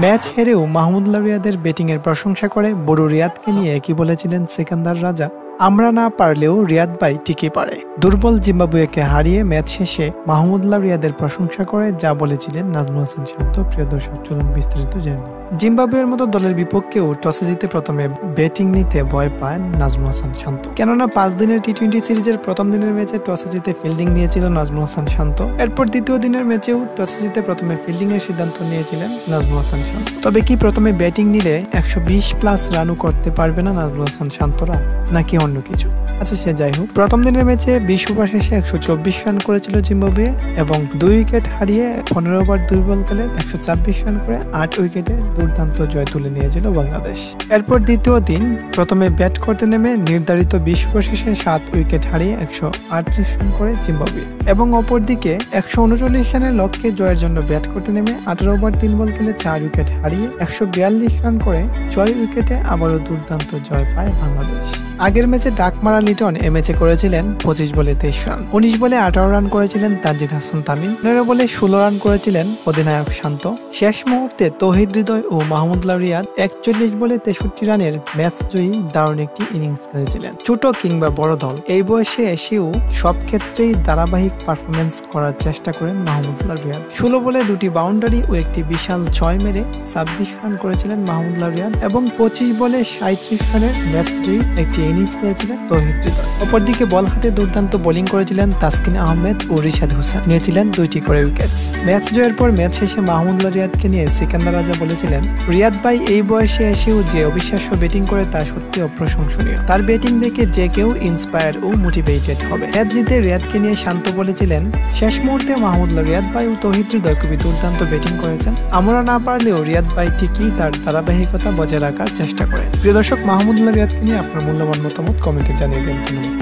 Match হেরেও Mahmudullah রিয়াদের ব্যাটিংয়ের প্রশংসা করে বড় রিয়াদকে নিয়ে কি বলেছিলেন সিকান্দার রাজা। আমরা না পারলেও রিয়াদ ভাই ঠিকই পারে। দুর্বল জিম্বাবুয়েকে হারিয়ে ম্যাচ শেষে মাহমুদুল্লাহ রিয়াদের প্রশংসা করে যা বলেছিলেন নাজমুল হাসান শান্ত। প্রিয় দর্শক, চলুন বিস্তারিত জেনে নিই। জিম্বাবুয়ের মতো দলের বিপক্ষেও টসে জিতে প্রথমে ব্যাটিং নিতে ভয় পায় নাজমুল হাসান শান্ত, কেননা 5 দিনের টি-20 সিরিজের প্রথম দিনের ম্যাচে টসে জিতে ফিল্ডিং নিয়েছিল নাজমুল হাসান শান্ত। এরপর দ্বিতীয় দিনের ম্যাচেও টসে জিতে প্রথমে ফিল্ডিং এর সিদ্ধান্ত নিয়েছিলেন নাজমুল হাসান শান্ত। তবে কি প্রথমে ব্যাটিং নিলে 120+ রানও করতে পারবে না নাজমুল হাসান শান্তরা, নাকি অন্য কিছু? আচ্ছা, সে যাই হোক, প্রথম দিনের ম্যাচে 20 ওভার শেষে 124 রান করেছিল জিম্বাবুয়ে এবং 2 উইকেট হারিয়ে 15 ওভার 2 বল খেলে 126 রান করে 8 উইকেটে দুর্দান্ত জয় তুলে নিয়েছিল বাংলাদেশ। এরপর দ্বিতীয় দিন প্রথমে ব্যাট করতে নেমে নির্ধারিত 20 ওভার শেষে 7 উইকেট হারিয়ে 138 রান করে জিম্বাবুয়ে এবং অপরদিকে 139 রানের লক্ষ্যে জয়ের জন্য ব্যাট করতে নেমে 18 ওভার 3 বল খেলে 4 উইকেট হারিয়ে 142 রান করে 6 উইকেটে আবারও দুর্দান্ত জয় পায় বাংলাদেশ। আগের ম্যাচে ডাক মারা লিটন এ ম্যাচে করেছিলেন 25 বলে 23 রান, 19 বলে 18 রান করেছিলেন তানজিদ হাসান তামিম, 15 বলে 16 রান করেছিলেন অধিনায়ক শান্ত। শেষ মুহূর্তে তৌহিদ হৃদয় ও মাহমুদুল্লাহ রিয়াদ 41 বলে 63 রানের ম্যাচ জয়ী দারুণ একটি ইনিংস খেলেছিলেন। ছোট কিংবা বড় দল, এই বয়সে এসেও সব ক্ষেত্রেই ধারাবাহিক পারফরমেন্স করার চেষ্টা করেন মাহমুদুল্লাহ রিয়াদ। 16 বলে 2টি বাউন্ডারি ও একটি বিশাল 6 মেরে 26 রান করেছিলেন মাহমুদুল্লাহ রিয়াদ এবং 25 বলে 37 রানের ম্যাচ জয়ী একটি ইনিংস খেলেছিলেন তৌহিদ হৃদয়। অপরদিকে বল হাতে দুর্দান্ত বোলিং করেছিলেন তাসকিন আহমেদ ও রিশাদ হোসেন, নিয়েছিলেন 2টি করে উইকেটস। ম্যাচ জয়ের পর ম্যাচ শেষে মাহমুদুল্লাহ রিয়াদকে নিয়ে সিকান্দার রাজা বলেছিলেন, রিয়াদ ভাই এই বয়সে এসেও যে অবিশ্বাস্য ব্যাটিং করে তা সত্যি অপ্রশংসনীয়। তার ব্যাটিং দেখে যে কেউ ইন্সপায়ার ও মোটিভেটেড হবে। ম্যাচ জিতে রিয়াদকে নিয়ে শান্ত বলেছিলেন, শেষ মুহূর্তে মাহমুদুল্লাহ রিয়াদ ভাই ও তৌহিদ হৃদয় খুবই দুর্দান্ত ব্যাটিং করেছেন। আমরা না পারলেও রিয়াদ ভাই ঠিকই তার ধারাবাহিকতা বজায় রাখার চেষ্টা করেন। প্রিয় দর্শক, মাহমুদুল্লাহ রিয়াদকে নিয়ে আপনার মূল্যবান মতামত কমেন্টে জানিয়ে দেন।